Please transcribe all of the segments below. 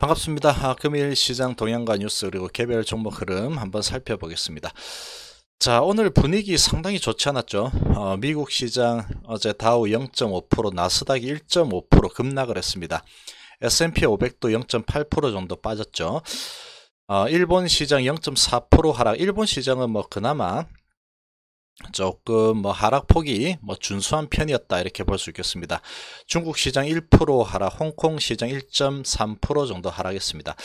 반갑습니다. 금일 시장 동향과 뉴스 그리고 개별 종목 흐름 한번 살펴보겠습니다. 자, 오늘 분위기 상당히 좋지 않았죠? 미국 시장 어제 다우 0.5%, 나스닥이 1.5% 급락을 했습니다. S&P 500도 0.8% 정도 빠졌죠. 일본 시장 0.4% 하락. 일본 시장은 뭐 그나마 조금 하락폭이 준수한 편이었다 이렇게 볼 수 있겠습니다. 중국 시장 1% 하락, 홍콩 시장 1.3% 정도 하락했습니다.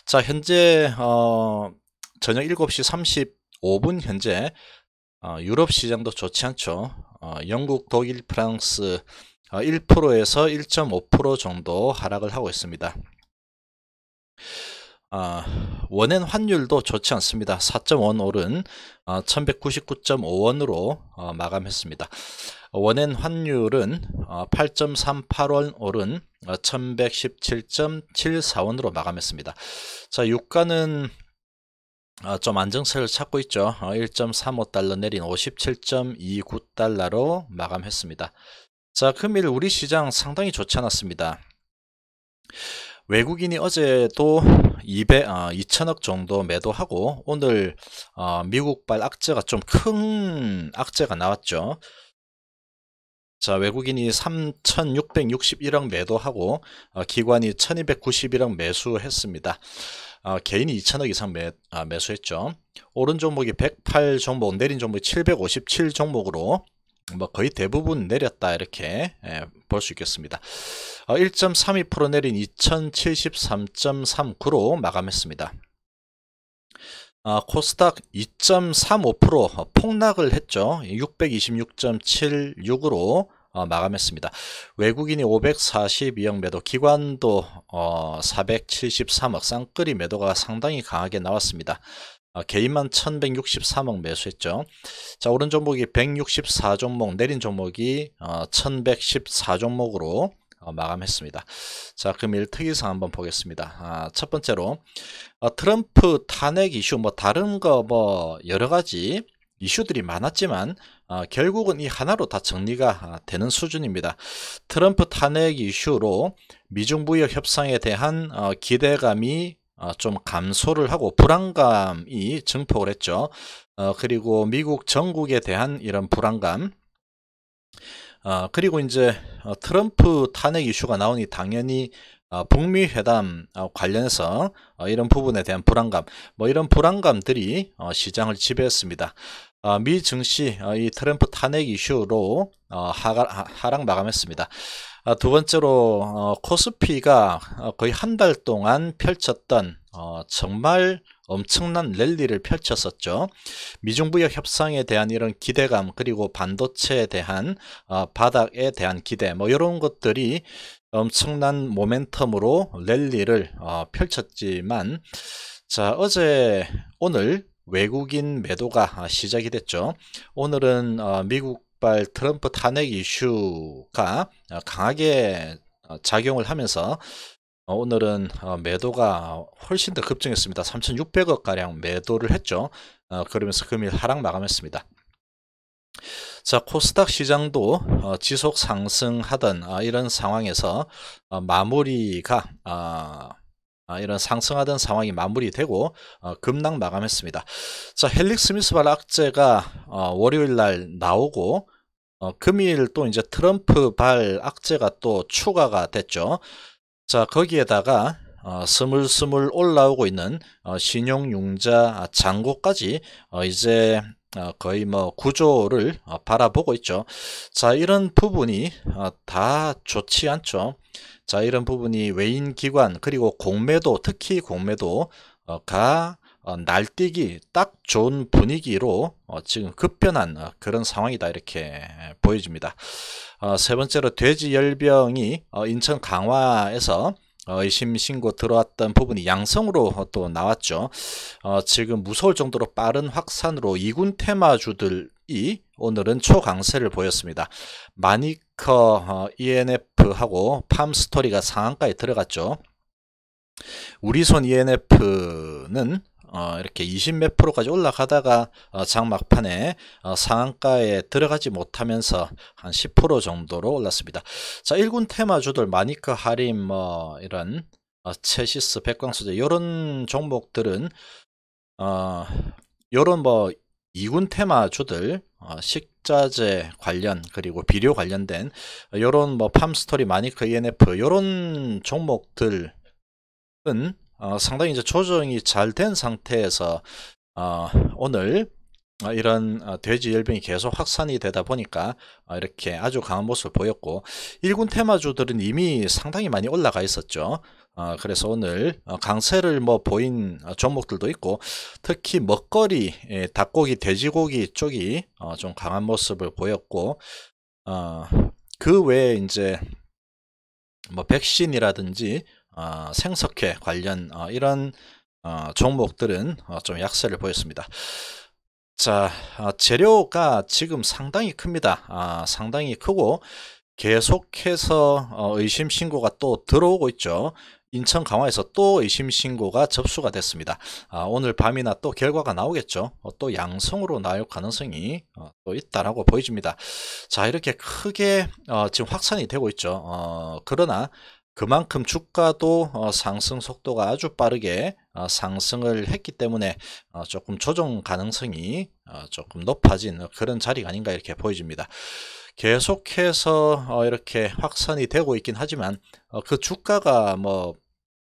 자, 현재 저녁 7시 35분 현재 유럽 시장도 좋지 않죠. 영국, 독일, 프랑스 1%에서 1.5% 정도 하락을 하고 있습니다. 원엔 환율도 좋지 않습니다. 4.5원 오른 1199.5원으로 마감했습니다. 원엔 환율은 8.38원 오른 1117.74원으로 마감했습니다. 자, 유가는 좀 안정세를 찾고 있죠. 1.35달러 내린 57.29달러로 마감했습니다. 자, 금일 우리 시장 상당히 좋지 않았습니다. 외국인이 어제도 2천억 정도 매도하고 오늘 미국발 악재가 좀 큰 악재가 나왔죠. 자, 외국인이 3,661억 매도하고 기관이 1,291억 매수했습니다. 개인이 2천억 이상 매수했죠. 오른 종목이 108 종목, 내린 종목이 757 종목으로 거의 대부분 내렸다 이렇게 볼 수 있겠습니다. 1.32% 내린 2073.39로 마감했습니다. 코스닥 2.35% 폭락을 했죠. 626.76으로 마감했습니다. 외국인이 542억 매도, 기관도 473억 쌍끌이 매도가 상당히 강하게 나왔습니다. 개인만 1163억 매수했죠. 자, 오른 종목이 164 종목, 내린 종목이 1114 종목으로 마감했습니다. 자, 금일 특이사항 한번 보겠습니다. 첫 번째로 트럼프 탄핵 이슈, 다른 거 여러 가지 이슈들이 많았지만 결국은 이 하나로 다 정리가 되는 수준입니다. 트럼프 탄핵 이슈로 미중 무역 협상에 대한 기대감이 좀 감소를 하고 불안감이 증폭을 했죠. 그리고 미국 정국에 대한 이런 불안감, 그리고 이제 트럼프 탄핵 이슈가 나오니 당연히 북미 회담 관련해서 이런 부분에 대한 불안감, 이런 불안감들이 시장을 지배했습니다. 미 증시 이 트럼프 탄핵 이슈로 하락 마감했습니다. 두 번째로 코스피가 거의 한 달 동안 펼쳤던 정말 엄청난 랠리를 펼쳤었죠. 미중무역 협상에 대한 이런 기대감, 그리고 반도체에 대한 바닥에 대한 기대, 이런 것들이 엄청난 모멘텀으로 랠리를 펼쳤지만, 자, 오늘 외국인 매도가 시작이 됐죠. 오늘은 미국발 트럼프 탄핵 이슈가 강하게 작용을 하면서 오늘은 매도가 훨씬 더 급증했습니다. 3,600억 가량 매도를 했죠. 그러면서 금일 하락 마감했습니다. 자, 코스닥 시장도 지속 상승하던 이런 상황에서 마무리가 이런 상승하던 상황이 마무리되고 급락 마감했습니다. 자, 헬릭 스미스발 악재가 월요일 날 나오고 금일 또 이제 트럼프 발 악재가 또 추가가 됐죠. 자, 거기에다가 스물스물 올라오고 있는 신용융자 잔고까지 이제 거의 구조를 바라보고 있죠. 자, 이런 부분이 다 좋지 않죠. 자, 이런 부분이 외인 기관 그리고 공매도, 특히 공매도가 날뛰기 딱 좋은 분위기로 지금 급변한 그런 상황이다 이렇게 보여집니다. 세 번째로 돼지열병이 인천 강화에서 의심 신고 들어왔던 부분이 양성으로 또 나왔죠. 지금 무서울 정도로 빠른 확산으로 2군 테마주들이 오늘은 초강세를 보였습니다. 마니커 ENF하고 팜스토리가 상한가에 들어갔죠. 우리손 ENF는 이렇게 20 몇 프로까지 올라가다가 장막판에 상한가에 들어가지 못하면서 한 10% 정도로 올랐습니다. 자, 1군 테마주들 마니커, 하림 이런 체시스, 백광소재 이런 종목들은 요런 뭐 이군 테마주들, 식자재 관련 그리고 비료 관련된 요런 뭐 팜스토리, 마니커, ENF 요런 종목들은 상당히 이제 조정이 잘 된 상태에서 오늘 이런 돼지 열병이 계속 확산이 되다 보니까 이렇게 아주 강한 모습을 보였고, 1군 테마주들은 이미 상당히 많이 올라가 있었죠. 그래서 오늘 강세를 뭐 보인 종목들도 있고, 특히 먹거리, 닭고기, 돼지고기 쪽이 좀 강한 모습을 보였고, 그 외에 이제 뭐 백신이라든지 생석회 관련 이런 종목들은 좀 약세를 보였습니다. 자, 재료가 지금 상당히 큽니다. 상당히 크고 계속해서 의심 신고가 또 들어오고 있죠. 인천 강화에서 또 의심 신고가 접수가 됐습니다. 오늘 밤이나 또 결과가 나오겠죠. 또 양성으로 나올 가능성이 또 있다라고 보여집니다. 자, 이렇게 크게 지금 확산이 되고 있죠. 그러나 그만큼 주가도 상승 속도가 아주 빠르게 상승을 했기 때문에 조금 조정 가능성이 조금 높아진 그런 자리가 아닌가 이렇게 보여집니다. 계속해서 이렇게 확산이 되고 있긴 하지만 그 주가가 뭐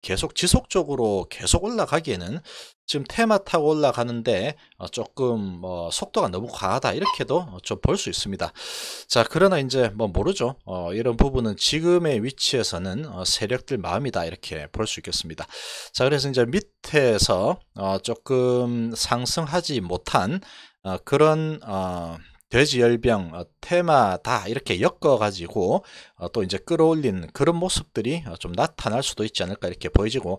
계속 지속적으로 계속 올라가기에는 지금 테마 타고 올라가는데 조금 뭐 속도가 너무 과하다 이렇게도 좀 볼 수 있습니다. 자, 그러나 이제 뭐 모르죠. 이런 부분은 지금의 위치에서는 세력들 마음이다 이렇게 볼 수 있겠습니다. 자, 그래서 이제 밑에서 조금 상승하지 못한 그런 돼지 열병 테마다 이렇게 엮어 가지고 또 이제 끌어올린 그런 모습들이 좀 나타날 수도 있지 않을까 이렇게 보여지고,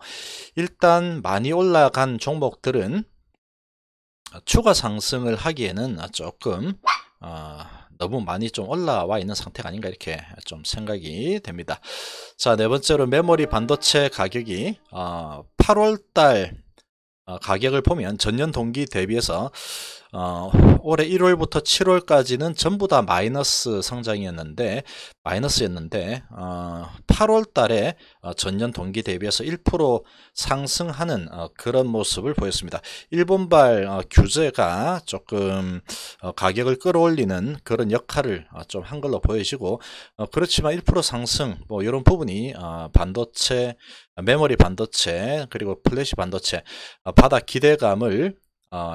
일단 많이 올라간 종목들은 추가 상승을 하기에는 조금 너무 많이 좀 올라와 있는 상태가 아닌가 이렇게 좀 생각이 됩니다. 자, 네 번째로 메모리 반도체 가격이 8월달 가격을 보면 전년 동기 대비해서 올해 1월부터 7월까지는 전부 다 마이너스였는데 8월 달에 전년 동기 대비해서 1% 상승하는 그런 모습을 보였습니다. 일본발 규제가 조금 가격을 끌어올리는 그런 역할을 좀 한 걸로 보여지고, 그렇지만 1% 상승 뭐 이런 부분이 반도체, 메모리 반도체 그리고 플래시 반도체 바닥 기대감을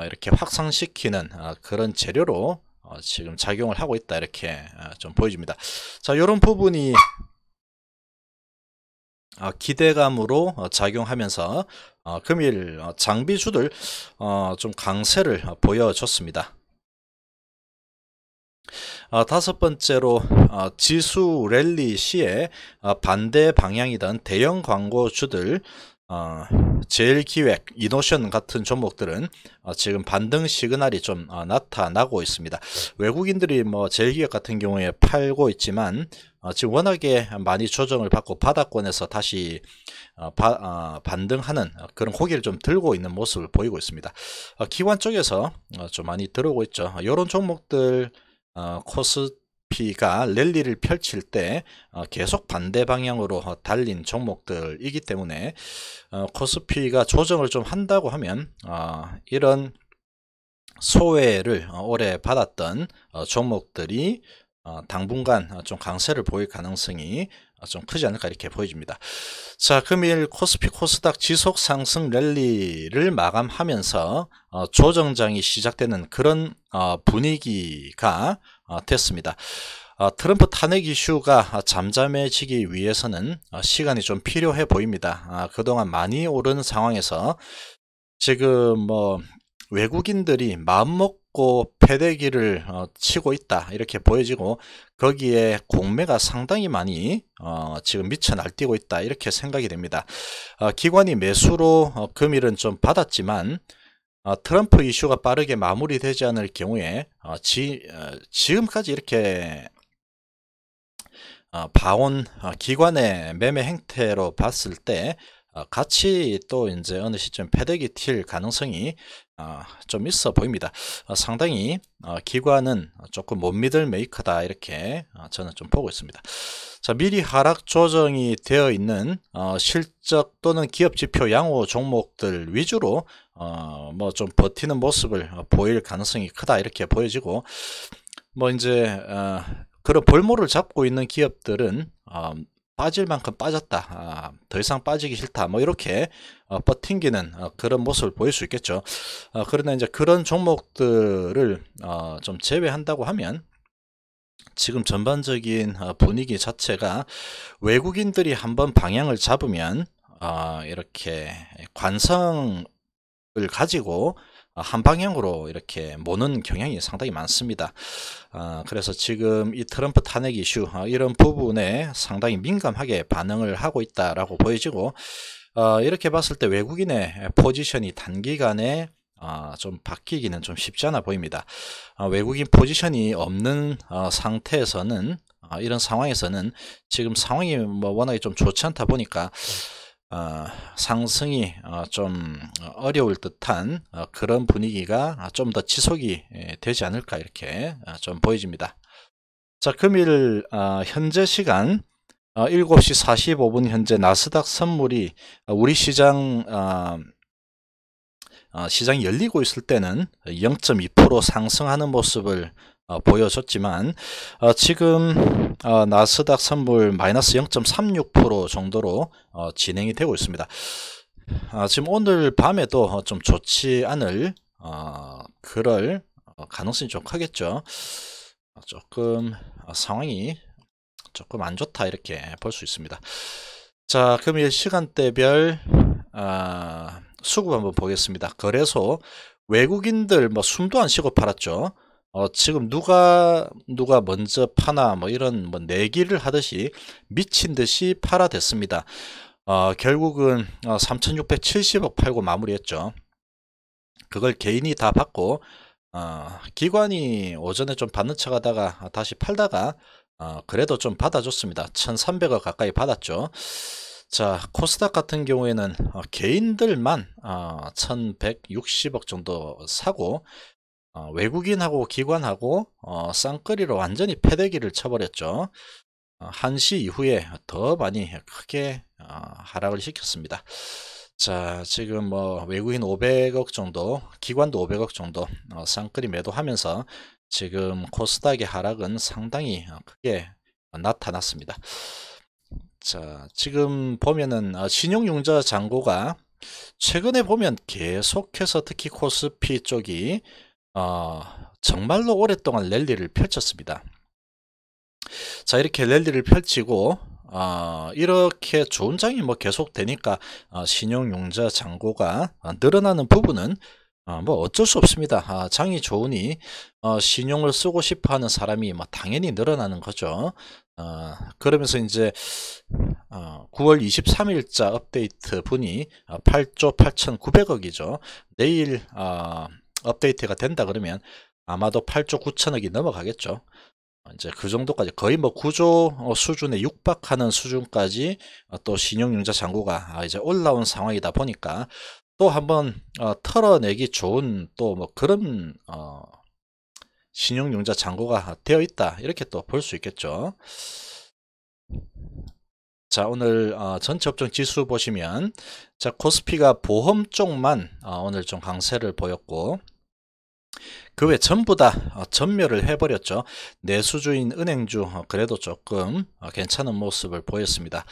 이렇게 확산시키는 그런 재료로 지금 작용을 하고 있다 이렇게 좀 보여집니다. 자, 이런 부분이 기대감으로 작용하면서 금일 장비주들 좀 강세를 보여줬습니다. 다섯 번째로 지수 랠리 시에 반대 방향이던 대형 광고주들, 제일기획, 이노션 같은 종목들은 지금 반등 시그널이 좀 나타나고 있습니다. 외국인들이 뭐 제일기획 같은 경우에 팔고 있지만 지금 워낙에 많이 조정을 받고 바닥권에서 다시 반등하는 그런 고개를 좀 들고 있는 모습을 보이고 있습니다. 기관 쪽에서 좀 많이 들어오고 있죠. 이런 종목들 코스피가 랠리를 펼칠 때 계속 반대 방향으로 달린 종목들이기 때문에 코스피가 조정을 좀 한다고 하면 이런 소외를 오래 받았던 종목들이 당분간 좀 강세를 보일 가능성이 좀 크지 않을까 이렇게 보여집니다. 자, 금일 코스피 코스닥 지속 상승 랠리를 마감하면서 조정장이 시작되는 그런 분위기가 됐습니다. 트럼프 탄핵 이슈가 잠잠해지기 위해서는 시간이 좀 필요해 보입니다. 그동안 많이 오른 상황에서 지금 뭐 외국인들이 마음먹고 패대기를 치고 있다 이렇게 보여지고, 거기에 공매가 상당히 많이 지금 미쳐 날뛰고 있다 이렇게 생각이 됩니다. 기관이 매수로 금일은 좀 받았지만 트럼프 이슈가 빠르게 마무리되지 않을 경우에 지금까지 이렇게 봐온 기관의 매매 행태로 봤을 때 같이 또 이제 어느 시점 패대기 튈 가능성이 좀 있어 보입니다. 상당히 기관은 조금 못 믿을 메이커다, 이렇게 저는 좀 보고 있습니다. 자, 미리 하락 조정이 되어 있는 실적 또는 기업 지표 양호 종목들 위주로 뭐 좀 버티는 모습을 보일 가능성이 크다, 이렇게 보여지고, 뭐 이제 그런 볼모를 잡고 있는 기업들은 빠질 만큼 빠졌다, 더 이상 빠지기 싫다, 뭐 이렇게 버팅기는 그런 모습을 보일 수 있겠죠. 그러나 이제 그런 종목들을 좀 제외한다고 하면 지금 전반적인 분위기 자체가 외국인들이 한번 방향을 잡으면 이렇게 관성을 가지고 한 방향으로 이렇게 모는 경향이 상당히 많습니다. 그래서 지금 이 트럼프 탄핵 이슈 이런 부분에 상당히 민감하게 반응을 하고 있다라고 보여지고, 이렇게 봤을 때 외국인의 포지션이 단기간에 좀 바뀌기는 좀 쉽지 않아 보입니다. 외국인 포지션이 없는 상태에서는, 이런 상황에서는 지금 상황이 뭐 워낙에 좀 좋지 않다 보니까 상승이 좀 어려울 듯한 그런 분위기가 좀 더 지속이 되지 않을까, 이렇게 좀 보여집니다. 자, 금일 현재 시간 7시 45분 현재 나스닥 선물이 우리 시장 시장이 열리고 있을 때는 0.2% 상승하는 모습을 보여줬지만, 지금 나스닥 선물 마이너스 0.36% 정도로 진행이 되고 있습니다. 지금 오늘 밤에도 좀 좋지 않을 그럴 가능성이 좀 크겠죠. 조금 상황이 조금 안 좋다, 이렇게 볼 수 있습니다. 자, 금일 시간대별 수급 한번 보겠습니다. 거래소 외국인들 뭐 숨도 안 쉬고 팔았죠. 지금 누가 먼저 파나 뭐 이런 뭐 내기를 하듯이 미친 듯이 팔아댔습니다. 결국은 3,670억 팔고 마무리했죠. 그걸 개인이 다 받고 기관이 오전에 좀 받는 척 하다가 다시 팔다가 그래도 좀 받아줬습니다. 1,300억 가까이 받았죠. 자, 코스닥 같은 경우에는 개인들만 1,160억 정도 사고, 외국인하고 기관하고 쌍끌이로 완전히 패대기를 쳐버렸죠. 1시 이후에 더 많이 크게 하락을 시켰습니다. 자, 지금 뭐 외국인 500억 정도, 기관도 500억 정도 쌍끌이 매도하면서 지금 코스닥의 하락은 상당히 크게 나타났습니다. 자, 지금 보면은 신용융자 잔고가 최근에 보면 계속해서 특히 코스피 쪽이 정말로 오랫동안 랠리를 펼쳤습니다. 자, 이렇게 랠리를 펼치고 이렇게 좋은 장이 뭐 계속 되니까 신용융자 잔고가 늘어나는 부분은 뭐 어쩔 수 없습니다. 장이 좋으니 신용을 쓰고 싶어 하는 사람이 뭐 당연히 늘어나는 거죠. 그러면서 이제 9월 23일자 업데이트 분이 8조 8,900억이죠. 내일 업데이트가 된다 그러면 아마도 8조 9천억이 넘어가겠죠. 이제 그 정도까지 거의 뭐 9조 수준에 육박하는 수준까지 또 신용융자 잔고가 이제 올라온 상황이다 보니까 또 한번 털어내기 좋은 또 뭐 그런 신용융자 잔고가 되어 있다, 이렇게 또 볼 수 있겠죠. 자, 오늘 전체 업종 지수 보시면, 자, 코스피가 보험 쪽만 오늘 좀 강세를 보였고, 그 외 전부 다 전멸을 해버렸죠. 내수주인 은행주 그래도 조금 괜찮은 모습을 보였습니다.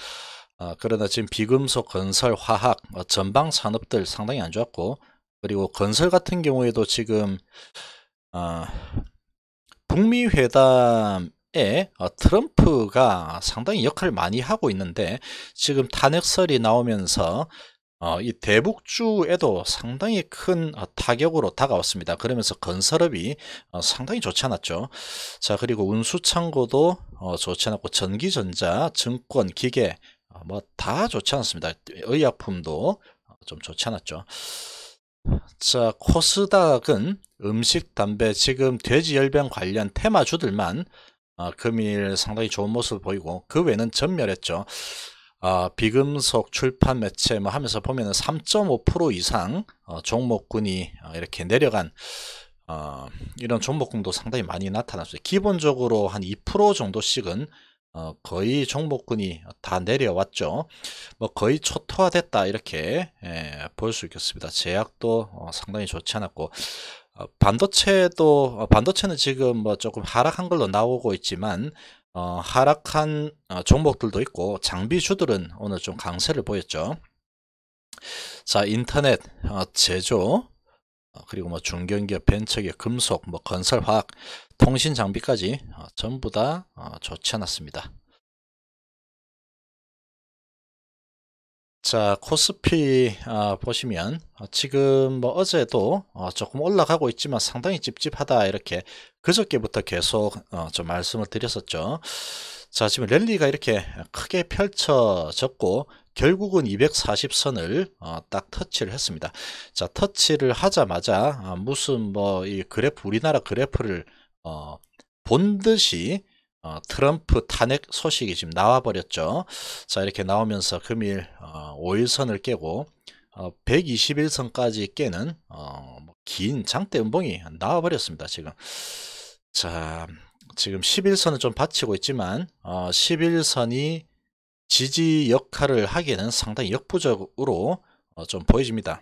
그러나 지금 비금속, 건설, 화학 전방 산업들 상당히 안 좋았고, 그리고 건설 같은 경우에도 지금 북미 회담에 트럼프가 상당히 역할을 많이 하고 있는데, 지금 탄핵설이 나오면서 이 대북주에도 상당히 큰 타격으로 다가왔습니다. 그러면서 건설업이 상당히 좋지 않았죠. 자, 그리고 운수창고도 좋지 않았고, 전기전자, 증권, 기계 뭐 다 좋지 않았습니다. 의약품도 좀 좋지 않았죠. 자, 코스닥은 음식, 담배, 지금 돼지열병 관련 테마주들만 금일 상당히 좋은 모습을 보이고, 그 외에는 전멸했죠. 비금속 출판 매체 뭐 하면서 보면은 3.5% 이상 종목군이 이렇게 내려간 이런 종목군도 상당히 많이 나타났어요. 기본적으로 한 2% 정도씩은 거의 종목군이 다 내려왔죠. 뭐 거의 초토화됐다 이렇게 볼 수 있겠습니다. 제약도 상당히 좋지 않았고, 반도체는 지금 뭐 조금 하락한 걸로 나오고 있지만 하락한 종목들도 있고, 장비주들은 오늘 좀 강세를 보였죠. 자, 인터넷, 제조, 그리고 뭐 중견기업, 벤처기업, 금속, 뭐 건설, 화학, 통신 장비까지 전부 다 좋지 않았습니다. 자, 코스피 보시면 지금 뭐 어제도 조금 올라가고 있지만 상당히 찝찝하다 이렇게 그저께부터 계속 좀 말씀을 드렸었죠. 자, 지금 랠리가 이렇게 크게 펼쳐졌고 결국은 240선을 딱 터치를 했습니다. 자, 터치를 하자마자 무슨 뭐 이 그래프, 우리나라 그래프를 본 듯이 트럼프 탄핵 소식이 지금 나와 버렸죠. 자, 이렇게 나오면서 금일 5일선을 깨고 121선까지 깨는 긴 장대 음봉이 나와 버렸습니다. 지금 자, 지금 11선은 좀 받치고 있지만 11선이 지지 역할을 하기에는 상당히 역부족으로 좀 보여집니다.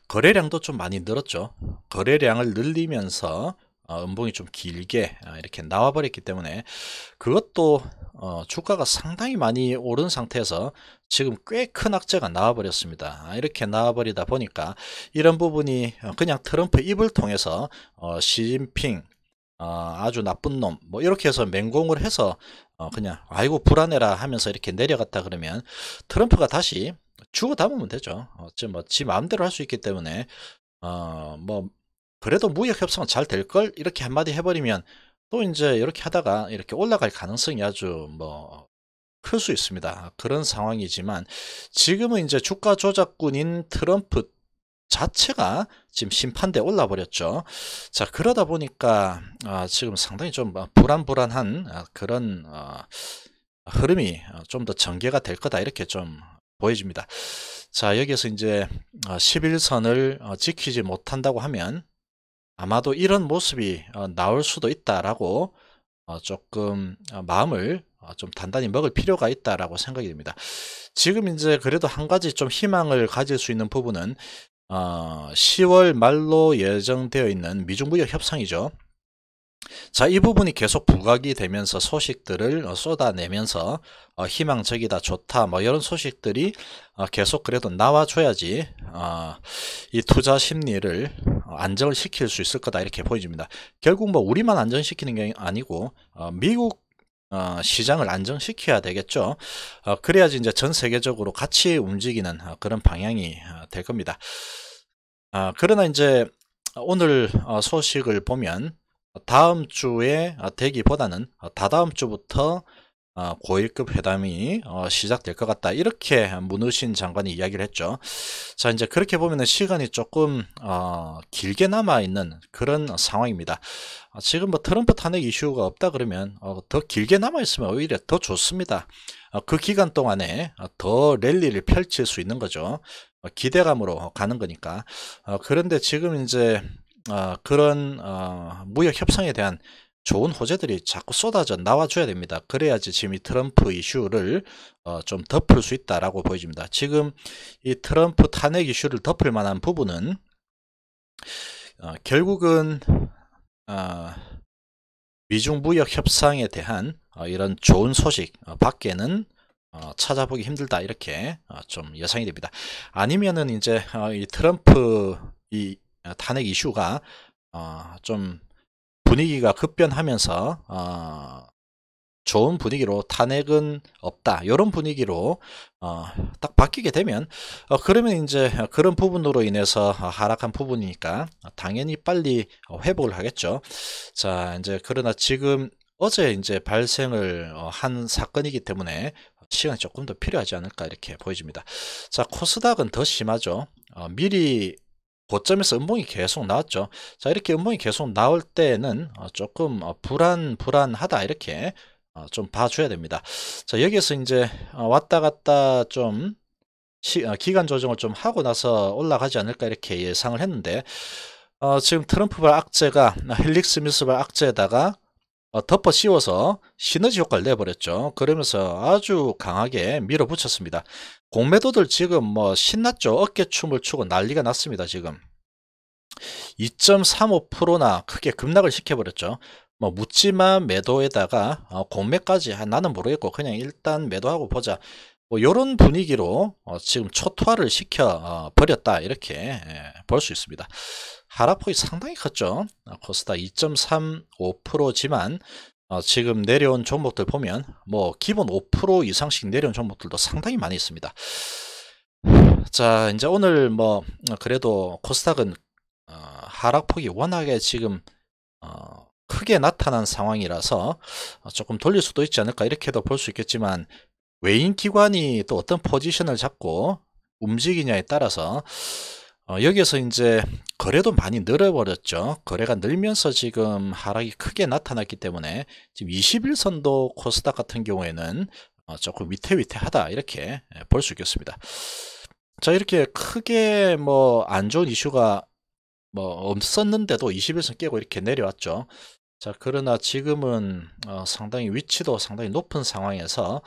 거래량도 좀 많이 늘었죠. 거래량을 늘리면서 음봉이 좀 길게 이렇게 나와 버렸기 때문에 그것도 주가가 상당히 많이 오른 상태에서 지금 꽤 큰 악재가 나와 버렸습니다. 이렇게 나와 버리다 보니까 이런 부분이 그냥 트럼프 입을 통해서 시진핑 아주 나쁜 놈 뭐 이렇게 해서 맹공을 해서 그냥 아이고 불안해라 하면서 이렇게 내려갔다 그러면 트럼프가 다시 주워 담으면 되죠. 지 마음대로 할 수 있기 때문에 뭐 그래도 무역 협상은 잘 될 걸 이렇게 한마디 해버리면 또 이제 이렇게 하다가 이렇게 올라갈 가능성이 아주 뭐 클 수 있습니다. 그런 상황이지만 지금은 이제 주가 조작꾼인 트럼프 자체가 지금 심판대에 올라 버렸죠. 자, 그러다 보니까 지금 상당히 좀 불안한 그런 흐름이 좀 더 전개가 될 거다 이렇게 좀 보여집니다. 자, 여기에서 이제 11선을 지키지 못한다고 하면 아마도 이런 모습이 나올 수도 있다라고 조금 마음을 좀 단단히 먹을 필요가 있다라고 생각이 됩니다. 지금 이제 그래도 한 가지 좀 희망을 가질 수 있는 부분은 10월 말로 예정되어 있는 미중 무역 협상이죠. 자, 이 부분이 계속 부각이 되면서 소식들을 쏟아내면서 희망적이다, 좋다, 뭐 이런 소식들이 계속 그래도 나와줘야지 이 투자 심리를 안정을 시킬 수 있을 거다 이렇게 보여집니다. 결국 뭐 우리만 안정시키는 게 아니고 미국 시장을 안정시켜야 되겠죠. 그래야지 이제 전 세계적으로 같이 움직이는 그런 방향이 될 겁니다. 그러나 이제 오늘 소식을 보면 다음 주에 되기보다는 다다음 주부터 고위급 회담이 시작될 것 같다 이렇게 문우신 장관이 이야기를 했죠. 자, 이제 그렇게 보면은 시간이 조금 길게 남아 있는 그런 상황입니다. 지금 뭐 트럼프 탄핵 이슈가 없다 그러면 더 길게 남아 있으면 오히려 더 좋습니다. 그 기간 동안에 더 랠리를 펼칠 수 있는 거죠. 기대감으로 가는 거니까. 그런데 지금 이제 그런 무역 협상에 대한 좋은 호재들이 자꾸 쏟아져 나와줘야 됩니다. 그래야지 지금 이 트럼프 이슈를 좀 덮을 수 있다라고 보여집니다. 지금 이 트럼프 탄핵 이슈를 덮을 만한 부분은 결국은 미중 무역 협상에 대한 이런 좋은 소식 밖에는 찾아보기 힘들다 이렇게 좀 예상이 됩니다. 아니면은 이제 이 트럼프 이 탄핵 이슈가 좀 분위기가 급변하면서 좋은 분위기로 탄핵은 없다 이런 분위기로 딱 바뀌게 되면 그러면 이제 그런 부분으로 인해서 하락한 부분이니까 당연히 빨리 회복을 하겠죠. 자, 이제 그러나 지금 어제 이제 발생을 한 사건이기 때문에 시간이 조금 더 필요하지 않을까 이렇게 보여집니다. 자, 코스닥은 더 심하죠. 미리 고점에서 음봉이 계속 나왔죠. 자, 이렇게 음봉이 계속 나올 때는 조금 불안하다 이렇게 좀 봐줘야 됩니다. 자, 여기에서 이제 왔다 갔다 좀 기간 조정을 좀 하고 나서 올라가지 않을까 이렇게 예상을 했는데, 지금 트럼프발 악재가 헬릭 스미스발 악재에다가 덮어 씌워서 시너지 효과를 내버렸죠. 그러면서 아주 강하게 밀어붙였습니다. 공매도들 지금 뭐 신났죠. 어깨춤을 추고 난리가 났습니다. 지금 2.35%나 크게 급락을 시켜버렸죠. 뭐 묻지마 매도에다가 공매까지 나는 모르겠고 그냥 일단 매도하고 보자, 뭐 요런 분위기로 지금 초토화를 시켜 버렸다 이렇게 볼 수 있습니다. 하락폭이 상당히 컸죠. 코스닥 2.35%지만 지금 내려온 종목들 보면 뭐 기본 5% 이상씩 내려온 종목들도 상당히 많이 있습니다. 자, 이제 오늘 뭐 그래도 코스닥은 하락폭이 워낙에 지금 크게 나타난 상황이라서 조금 돌릴 수도 있지 않을까 이렇게도 볼 수 있겠지만, 외인 기관이 또 어떤 포지션을 잡고 움직이냐에 따라서 여기에서 이제 거래도 많이 늘어버렸죠. 거래가 늘면서 지금 하락이 크게 나타났기 때문에 지금 21선도 코스닥 같은 경우에는 조금 위태위태하다 이렇게 볼 수 있겠습니다. 자, 이렇게 크게 뭐 안 좋은 이슈가 뭐 없었는데도 21선 깨고 이렇게 내려왔죠. 자, 그러나 지금은 상당히 위치도 상당히 높은 상황에서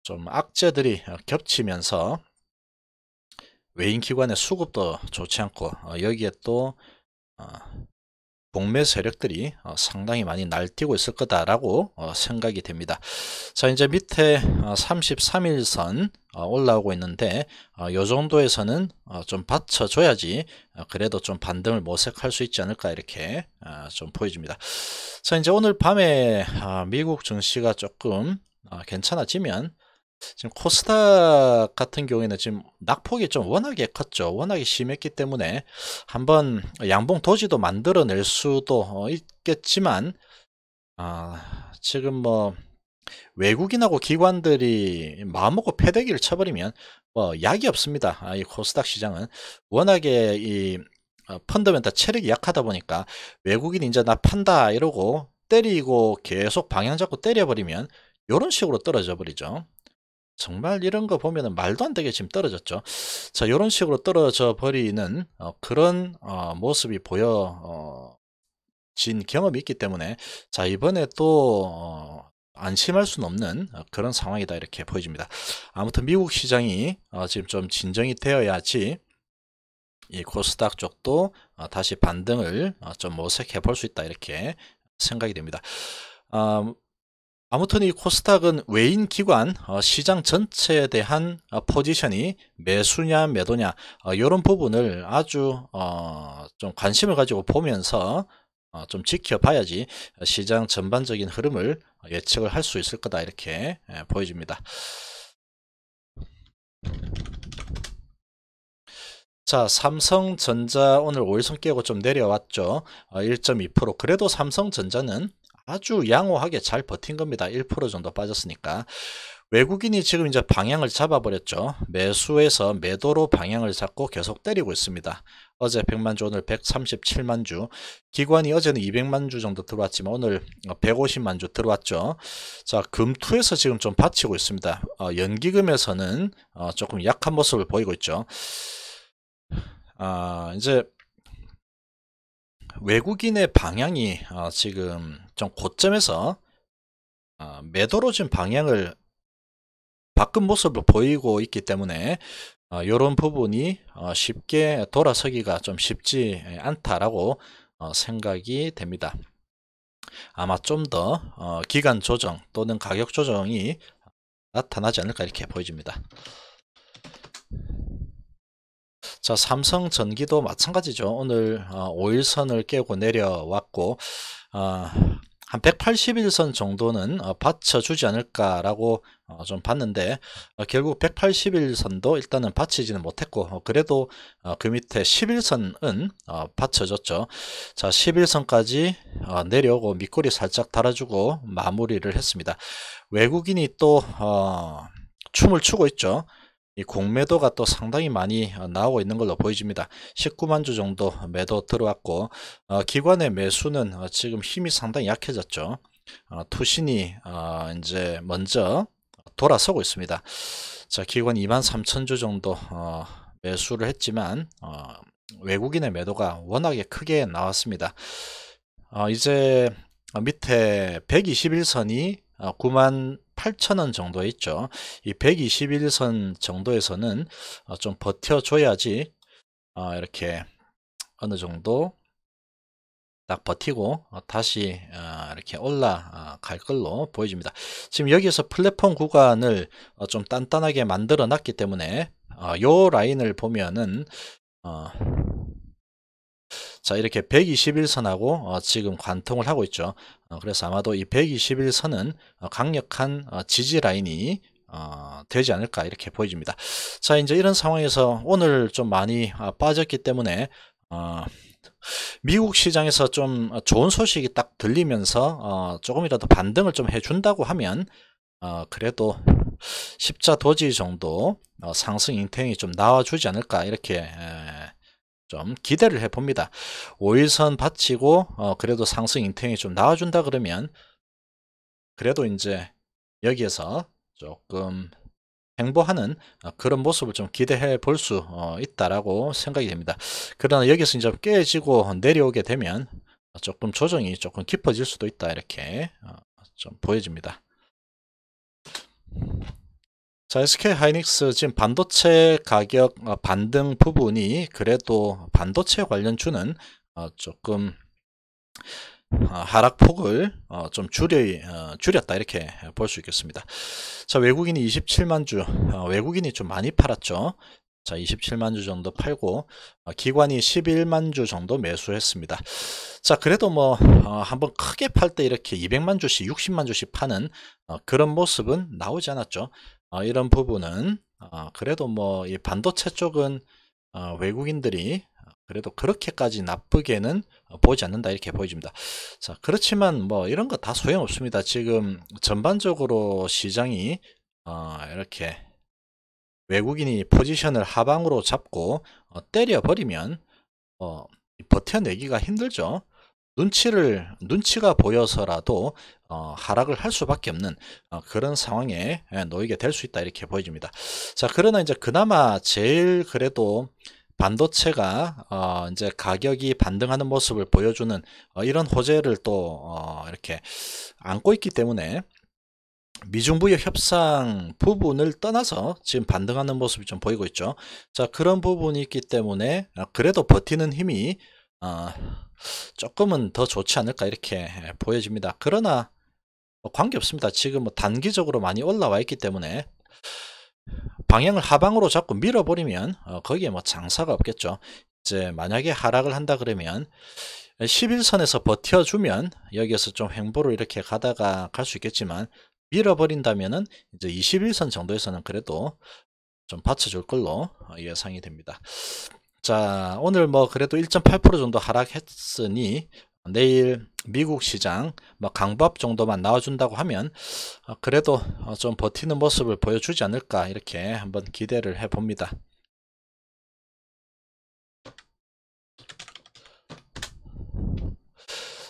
좀 악재들이 겹치면서 외인 기관의 수급도 좋지 않고 여기에 또 공매 세력들이 상당히 많이 날뛰고 있을 거다라고 생각이 됩니다. 자, 이제 밑에 33일선 올라오고 있는데 요 정도에서는 좀 받쳐줘야지 그래도 좀 반등을 모색할 수 있지 않을까 이렇게 좀 보여집니다. 자, 이제 오늘 밤에 미국 증시가 조금 괜찮아지면, 지금 코스닥 같은 경우에는 지금 낙폭이 좀 워낙에 컸죠. 워낙에 심했기 때문에 한번 양봉 도지도 만들어낼 수도 있겠지만, 지금 뭐 외국인하고 기관들이 마음먹고 패대기를 쳐버리면 뭐 약이 없습니다. 이 코스닥 시장은 워낙에 이 펀더멘탈 체력이 약하다 보니까 외국인이 이제 나 판다 이러고 때리고 계속 방향 잡고 때려버리면 이런 식으로 떨어져 버리죠. 정말 이런 거 보면은 말도 안 되게 지금 떨어졌죠. 자, 이런 식으로 떨어져 버리는 그런 모습이 보여진 경험이 있기 때문에, 자, 이번에 또 안심할 수는 없는 그런 상황이다 이렇게 보여집니다. 아무튼 미국 시장이 지금 좀 진정이 되어야지 이 코스닥 쪽도 다시 반등을 좀 모색해 볼 수 있다 이렇게 생각이 됩니다. 아무튼 이 코스닥은 외인 기관 시장 전체에 대한 포지션이 매수냐 매도냐 이런 부분을 아주 좀 관심을 가지고 보면서 좀 지켜봐야지 시장 전반적인 흐름을 예측을 할 수 있을 거다 이렇게 보여집니다. 자, 삼성전자 오늘 5일선 깨고 좀 내려왔죠. 1.2%. 그래도 삼성전자는 아주 양호하게 잘 버틴 겁니다. 1% 정도 빠졌으니까. 외국인이 지금 이제 방향을 잡아버렸죠. 매수에서 매도로 방향을 잡고 계속 때리고 있습니다. 어제 100만 주, 오늘 137만 주. 기관이 어제는 200만 주 정도 들어왔지만 오늘 150만 주 들어왔죠. 자, 금투에서 지금 좀 받치고 있습니다. 연기금에서는 조금 약한 모습을 보이고 있죠. 이제 외국인의 방향이 지금 좀 고점에서 매도로 지금 방향을 바꾼 모습을 보이고 있기 때문에 이런 부분이 쉽게 돌아서기가 좀 쉽지 않다라고 생각이 됩니다. 아마 좀 더 기간 조정 또는 가격 조정이 나타나지 않을까 이렇게 보여집니다. 자, 삼성전기도 마찬가지죠. 오늘 5일선을 깨고 내려왔고 한 181선 정도는 받쳐주지 않을까라고 좀 봤는데 결국 181선도 일단은 받치지는 못했고 그래도 그 밑에 11선은 받쳐줬죠. 자, 11선까지 내려오고 밑꼬리 살짝 달아주고 마무리를 했습니다. 외국인이 또 춤을 추고 있죠. 이 공매도가 또 상당히 많이 나오고 있는 걸로 보여집니다. 19만 주 정도 매도 들어왔고 기관의 매수는 지금 힘이 상당히 약해졌죠. 투신이 이제 먼저 돌아서고 있습니다. 자, 기관 23,000주 정도 매수를 했지만 외국인의 매도가 워낙에 크게 나왔습니다. 이제 밑에 121선이 98,000원 정도에 있죠. 이 121선 정도에서는 좀 버텨줘야지 이렇게 어느 정도 딱 버티고 다시 이렇게 올라갈 걸로 보여집니다. 지금 여기에서 플랫폼 구간을 좀 단단하게 만들어 놨기 때문에 요 라인을 보면은 자, 이렇게 121선하고 지금 관통을 하고 있죠. 그래서 아마도 이 121선은 강력한 지지 라인이 되지 않을까 이렇게 보여집니다. 자, 이제 이런 상황에서 오늘 좀 많이 빠졌기 때문에 미국 시장에서 좀 좋은 소식이 딱 들리면서 조금이라도 반등을 좀 해준다고 하면 그래도 십자 도지 정도 상승 인탱이 좀 나와주지 않을까 이렇게 좀 기대를 해봅니다. 5일선 받치고 그래도 상승 인탱이 좀 나와준다 그러면 그래도 이제 여기에서 조금 행보하는 그런 모습을 좀 기대해 볼 수 있다라고 생각이 됩니다. 그러나 여기서 이제 깨지고 내려오게 되면 조금 조정이 조금 깊어질 수도 있다 이렇게 좀 보여집니다. 자, SK 하이닉스 지금 반도체 가격 반등 부분이 그래도 반도체 관련주는 조금 하락폭을 좀 줄였다 이렇게 볼 수 있겠습니다. 자, 외국인이 27만 주, 외국인이 좀 많이 팔았죠. 자, 27만 주 정도 팔고 기관이 11만 주 정도 매수했습니다. 자, 그래도 뭐 한번 크게 팔 때 이렇게 200만 주씩 60만 주씩 파는 그런 모습은 나오지 않았죠. 이런 부분은 그래도 뭐 이 반도체 쪽은 외국인들이 그래도 그렇게까지 나쁘게는 보지 않는다 이렇게 보여집니다. 자, 그렇지만 뭐 이런 거 다 소용없습니다. 지금 전반적으로 시장이 이렇게 외국인이 포지션을 하방으로 잡고 때려버리면 버텨내기가 힘들죠. 눈치가 보여서라도 하락을 할 수밖에 없는 그런 상황에 놓이게 될 수 있다 이렇게 보여집니다. 자, 그러나 이제 그나마 제일 그래도 반도체가 이제 가격이 반등하는 모습을 보여주는 이런 호재를 또 이렇게 안고 있기 때문에 미중부의 협상 부분을 떠나서 지금 반등하는 모습이 좀 보이고 있죠. 자, 그런 부분이 있기 때문에 그래도 버티는 힘이 조금은 더 좋지 않을까 이렇게 보여집니다. 그러나 관계없습니다. 지금 뭐 단기적으로 많이 올라와 있기 때문에 방향을 하방으로 자꾸 밀어버리면 거기에 뭐 장사가 없겠죠. 이제 만약에 하락을 한다 그러면 11선에서 버텨주면 여기에서 좀 횡보를 이렇게 가다가 갈 수 있겠지만 밀어버린다면은 이제 21선 정도에서는 그래도 좀 받쳐줄 걸로 예상이 됩니다. 자, 오늘 뭐 그래도 1.8% 정도 하락했으니 내일 미국 시장 뭐 강보합 정도만 나와준다고 하면 그래도 좀 버티는 모습을 보여주지 않을까 이렇게 한번 기대를 해봅니다.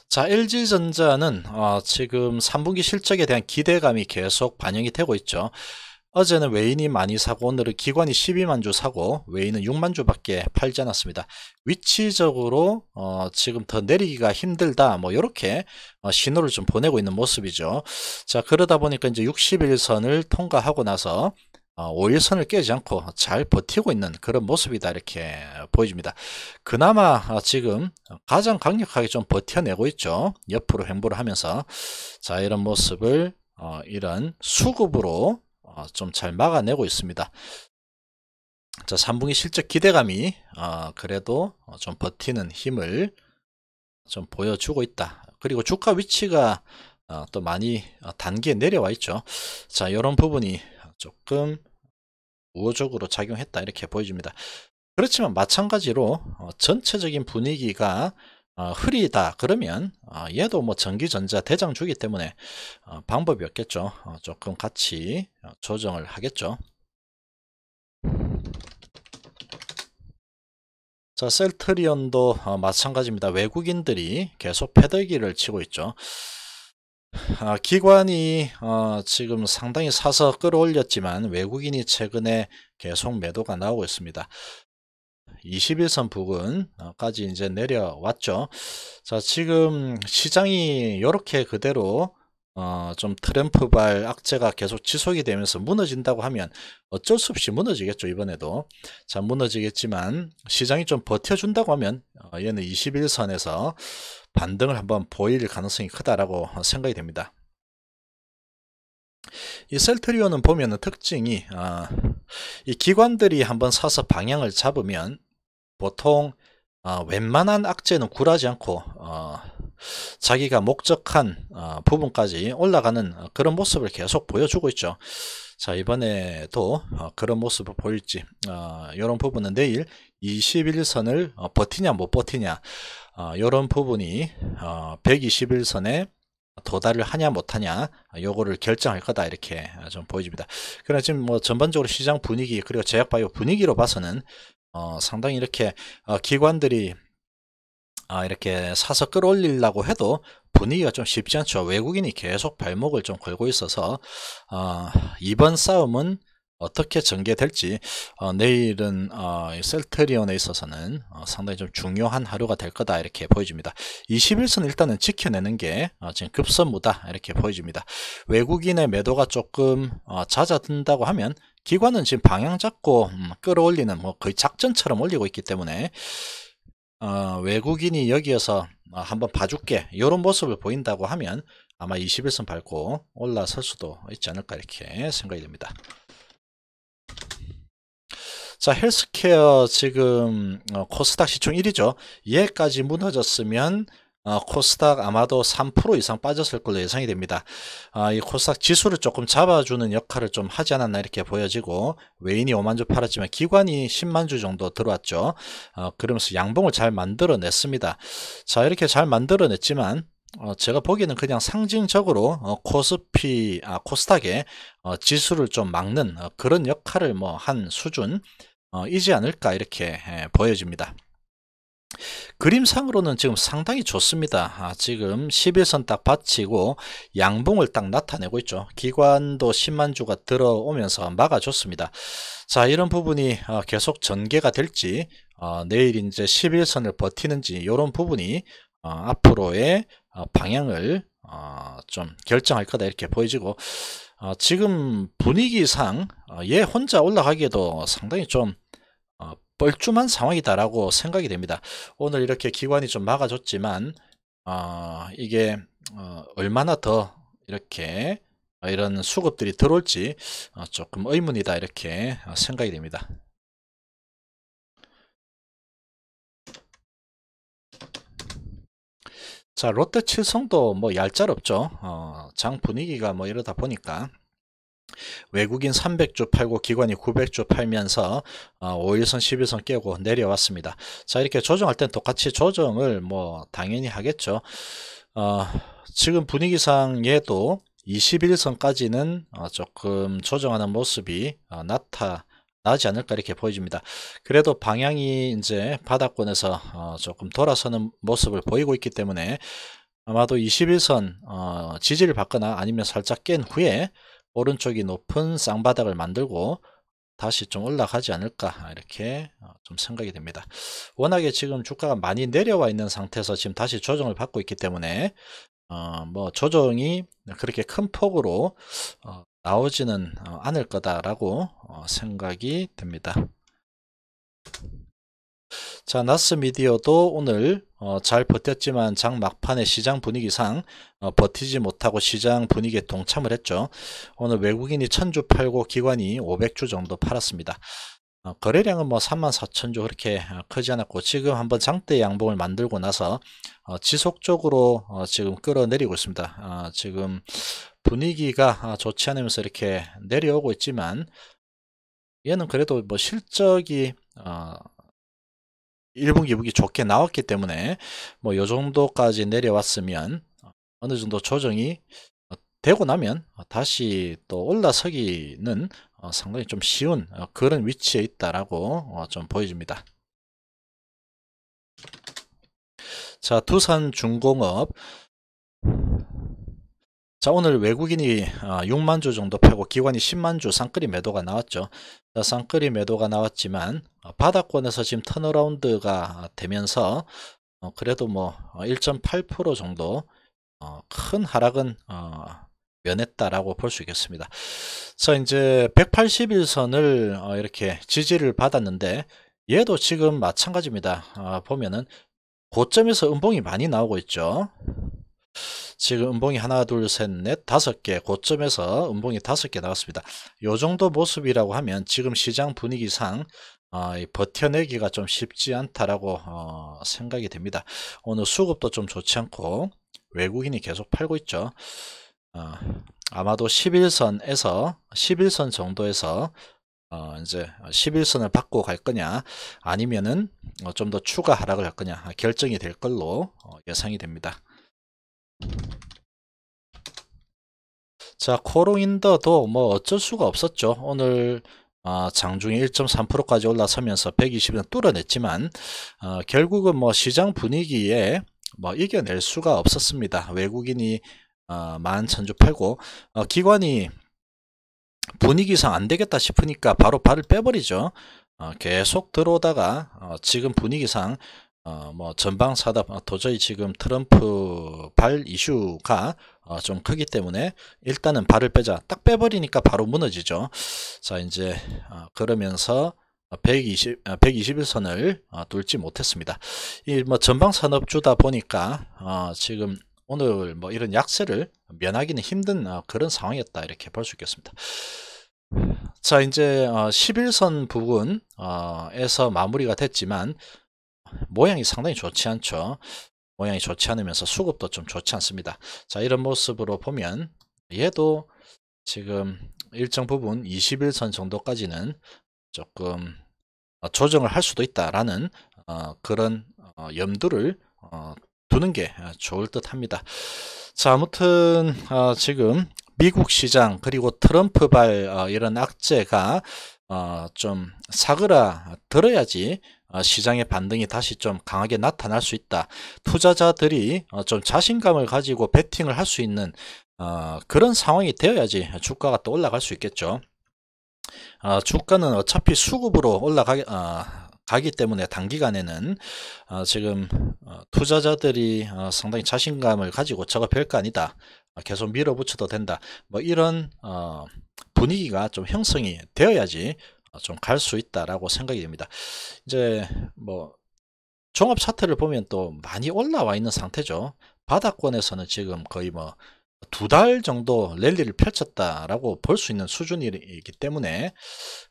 자, LG전자는 지금 3분기 실적에 대한 기대감이 계속 반영이 되고 있죠. 어제는 외인이 많이 사고 오늘은 기관이 12만 주 사고 외인은 6만 주밖에 팔지 않았습니다. 위치적으로 지금 더 내리기가 힘들다 뭐 이렇게 신호를 좀 보내고 있는 모습이죠. 자, 그러다 보니까 이제 61선을 통과하고 나서 5일선을 깨지 않고 잘 버티고 있는 그런 모습이다 이렇게 보여집니다. 그나마 지금 가장 강력하게 좀 버텨내고 있죠. 옆으로 횡보를 하면서 자, 이런 모습을 이런 수급으로 좀 잘 막아내고 있습니다. 자, 3분기 실적 기대감이 그래도 좀 버티는 힘을 좀 보여주고 있다. 그리고 주가 위치가 또 많이 단기에 내려와 있죠. 자, 이런 부분이 조금 우호적으로 작용했다 이렇게 보여집니다. 그렇지만 마찬가지로 전체적인 분위기가 흐리다 그러면 얘도 뭐 전기전자 대장주기 때문에 방법이 없겠죠. 조금 같이 조정을 하겠죠. 자, 셀트리온도 마찬가지입니다. 외국인들이 계속 패대기를 치고 있죠. 기관이 지금 상당히 사서 끌어올렸지만 외국인이 최근에 계속 매도가 나오고 있습니다. 21선 부근까지 이제 내려왔죠. 자, 지금 시장이 이렇게 그대로 좀 트램프발 악재가 계속 지속이 되면서 무너진다고 하면 어쩔 수 없이 무너지겠죠. 이번에도. 자, 무너지겠지만 시장이 좀 버텨준다고 하면 얘는 21선에서 반등을 한번 보일 가능성이 크다라고 생각이 됩니다. 이 셀트리온은 보면은 특징이 이 기관들이 한번 사서 방향을 잡으면 보통 웬만한 악재는 굴하지 않고 자기가 목적한 부분까지 올라가는 그런 모습을 계속 보여주고 있죠. 자, 이번에도 그런 모습을 보일지 이런 부분은 내일 21선을 버티냐 못 버티냐 이런 부분이 121선에 도달을 하냐 못하냐 요거를 결정할 거다 이렇게 좀 보여집니다. 그러나 지금 뭐 전반적으로 시장 분위기 그리고 제약바이오 분위기로 봐서는 상당히 이렇게 기관들이 이렇게 사서 끌어올리려고 해도 분위기가 좀 쉽지 않죠. 외국인이 계속 발목을 좀 걸고 있어서 이번 싸움은 어떻게 전개될지 내일은 셀트리온에 있어서는 상당히 좀 중요한 하루가 될 거다 이렇게 보여집니다. 21선 일단은 지켜내는 게 지금 급선무다 이렇게 보여집니다. 외국인의 매도가 조금 잦아든다고 하면 기관은 지금 방향 잡고 끌어올리는 뭐 거의 작전처럼 올리고 있기 때문에 외국인이 여기에서 한번 봐줄게 이런 모습을 보인다고 하면 아마 21선 밟고 올라설 수도 있지 않을까 이렇게 생각이 됩니다. 자, 헬스케어 지금 코스닥 시총 1위죠. 얘까지 무너졌으면 코스닥 아마도 3% 이상 빠졌을 걸로 예상이 됩니다. 이 코스닥 지수를 조금 잡아주는 역할을 좀 하지 않았나 이렇게 보여지고 외인이 5만 주 팔았지만 기관이 10만 주 정도 들어왔죠. 그러면서 양봉을 잘 만들어냈습니다. 자, 이렇게 잘 만들어냈지만 제가 보기에는 그냥 상징적으로 코스닥의 지수를 좀 막는 그런 역할을 뭐 한 수준 이지 않을까 이렇게 보여집니다. 그림상으로는 지금 상당히 좋습니다. 지금 11선 딱 받치고 양봉을 딱 나타내고 있죠. 기관도 10만 주가 들어오면서 막아줬습니다. 자, 이런 부분이 계속 전개가 될지 내일 이제 11선을 버티는지 이런 부분이 앞으로의 방향을 좀 결정할 거다 이렇게 보여지고 지금 분위기상 얘 혼자 올라가기에도 상당히 좀 뻘쭘한 상황이다라고 생각이 됩니다. 오늘 이렇게 기관이 좀 막아줬지만 이게 얼마나 더 이렇게 이런 수급들이 들어올지 조금 의문이다 이렇게 생각이 됩니다. 자, 롯데칠성도 뭐 얄짤없죠. 장 분위기가 뭐 이러다 보니까 외국인 300주 팔고 기관이 900주 팔면서 5일선 11선 깨고 내려왔습니다. 자, 이렇게 조정할 땐 똑같이 조정을 뭐 당연히 하겠죠. 지금 분위기상 얘도 21선까지는 조금 조정하는 모습이 나타나지 않을까 이렇게 보여집니다. 그래도 방향이 이제 바닥권에서 조금 돌아서는 모습을 보이고 있기 때문에 아마도 21선 지지를 받거나 아니면 살짝 깬 후에 오른쪽이 높은 쌍바닥을 만들고 다시 좀 올라가지 않을까 이렇게 좀 생각이 됩니다. 워낙에 지금 주가가 많이 내려와 있는 상태에서 지금 다시 조정을 받고 있기 때문에 뭐 조정이 그렇게 큰 폭으로 나오지는 않을 거다라고 생각이 됩니다. 자, 나스미디어도 오늘 잘 버텼지만 장 막판에 시장 분위기상 버티지 못하고 시장 분위기에 동참을 했죠. 오늘 외국인이 1000주 팔고 기관이 500주 정도 팔았습니다. 거래량은 뭐 34,000주 그렇게 크지 않았고 지금 한번 장대 양봉을 만들고 나서 지속적으로 지금 끌어내리고 있습니다. 지금 분위기가 좋지 않으면서 이렇게 내려오고 있지만 얘는 그래도 뭐 실적이 1분기, 2분기 좋게 나왔기 때문에 뭐 요 정도까지 내려왔으면 어느 정도 조정이 되고 나면 다시 또 올라서기는 상당히 좀 쉬운 그런 위치에 있다라고 좀 보여집니다. 자, 두산중공업 자, 오늘 외국인이 6만 주 정도 팔고 기관이 10만 주 쌍끌이 매도가 나왔죠. 자, 쌍끌이 매도가 나왔지만 바닥권에서 지금 턴어라운드가 되면서 그래도 뭐 1.8% 정도 큰 하락은 면했다라고 볼 수 있겠습니다. 자, 이제 180일선을 이렇게 지지를 받았는데 얘도 지금 마찬가지입니다. 보면은 고점에서 음봉이 많이 나오고 있죠. 지금 음봉이 하나, 둘, 셋, 넷, 5개, 고점에서 음봉이 5개 나왔습니다. 요 정도 모습이라고 하면 지금 시장 분위기상 버텨내기가 좀 쉽지 않다라고 생각이 됩니다. 오늘 수급도 좀 좋지 않고 외국인이 계속 팔고 있죠. 아마도 11선 정도에서 이제 11선을 받고 갈 거냐 아니면은 좀 더 추가 하락을 할 거냐 결정이 될 걸로 예상이 됩니다. 자, 코롱인더도 뭐 어쩔 수가 없었죠. 오늘 장중에 1.3%까지 올라서면서 120은 뚫어냈지만 결국은 뭐 시장 분위기에 뭐 이겨낼 수가 없었습니다. 외국인이 11,000주 팔고 기관이 분위기상 안 되겠다 싶으니까 바로 발을 빼버리죠. 계속 들어오다가 지금 분위기상 뭐 전방사다 도저히 지금 트럼프 발 이슈가 좀 크기 때문에 일단은 발을 빼자 딱 빼버리니까 바로 무너지죠. 자, 이제 그러면서 121선을 뚫지 못했습니다. 이 뭐 전방산업주다 보니까 지금 오늘 뭐 이런 약세를 면하기는 힘든 그런 상황이었다 이렇게 볼 수 있겠습니다. 자, 이제 11선 부분에서 마무리가 됐지만 모양이 상당히 좋지 않죠. 모양이 좋지 않으면서 수급도 좀 좋지 않습니다. 자, 이런 모습으로 보면 얘도 지금 일정 부분 21선 정도까지는 조금 조정을 할 수도 있다라는 그런 염두를 두는 게 좋을 듯 합니다. 자, 아무튼 지금 미국 시장 그리고 트럼프발 이런 악재가 좀 사그라들어야지 시장의 반등이 다시 좀 강하게 나타날 수 있다. 투자자들이 좀 자신감을 가지고 베팅을 할 수 있는 그런 상황이 되어야지 주가가 또 올라갈 수 있겠죠. 주가는 어차피 수급으로 가기 때문에 단기간에는 지금 투자자들이 상당히 자신감을 가지고 저거 별거 아니다, 계속 밀어붙여도 된다, 뭐 이런 분위기가 좀 형성이 되어야지 좀 갈 수 있다라고 생각이 됩니다. 이제 뭐 종합 차트를 보면 또 많이 올라와 있는 상태죠. 바닥권에서는 지금 거의 뭐 2달 정도 랠리를 펼쳤다라고 볼 수 있는 수준이기 때문에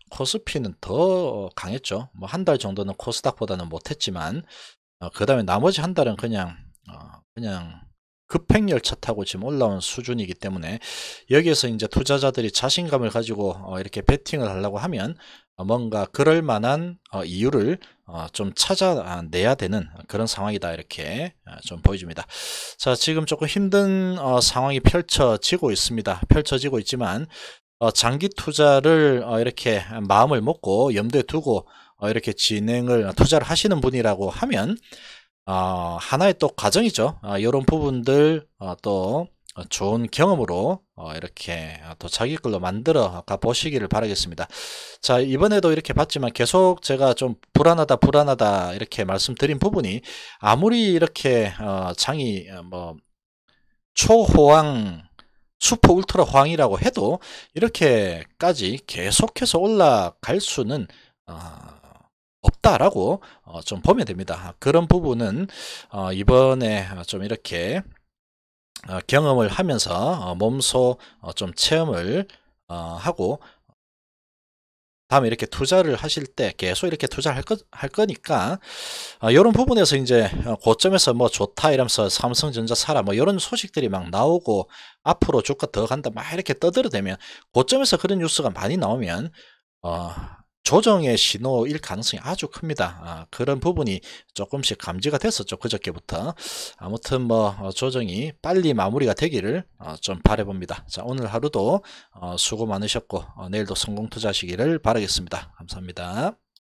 코스피는 더 강했죠. 뭐 한 달 정도는 코스닥보다는 못했지만 그 다음에 나머지 한 달은 그냥 급행열차 타고 지금 올라온 수준이기 때문에 여기에서 이제 투자자들이 자신감을 가지고 이렇게 베팅을 하려고 하면 뭔가 그럴 만한 이유를 좀 찾아내야 되는 그런 상황이다 이렇게 좀 보여줍니다. 자, 지금 조금 힘든 상황이 펼쳐지고 있습니다. 펼쳐지고 있지만 장기 투자를 이렇게 마음을 먹고 염두에 두고 이렇게 투자를 하시는 분이라고 하면 하나의 또 과정이죠. 이런 부분들 또 좋은 경험으로 이렇게 또 자기 걸로 만들어 가 보시기를 바라겠습니다. 자, 이번에도 이렇게 봤지만 계속 제가 좀 불안하다 이렇게 말씀드린 부분이 아무리 이렇게 장이 뭐 초호황 슈퍼 울트라 호황이라고 해도 이렇게까지 계속해서 올라갈 수는 없다라고 좀 보면 됩니다. 그런 부분은 이번에 좀 이렇게 경험을 하면서 몸소 좀 체험을 하고 다음에 이렇게 투자를 하실 때 계속 이렇게 투자를 할 거니까 이런 부분에서 이제 고점에서 뭐 좋다 이러면서 삼성전자 사라 뭐 이런 소식들이 막 나오고 앞으로 주가 더 간다 막 이렇게 떠들어대면 고점에서 그런 뉴스가 많이 나오면 조정의 신호일 가능성이 아주 큽니다. 그런 부분이 조금씩 감지가 됐었죠, 그저께부터. 아무튼 뭐 조정이 빨리 마무리가 되기를 좀 바라봅니다. 자, 오늘 하루도 수고 많으셨고 내일도 성공 투자하시기를 바라겠습니다. 감사합니다.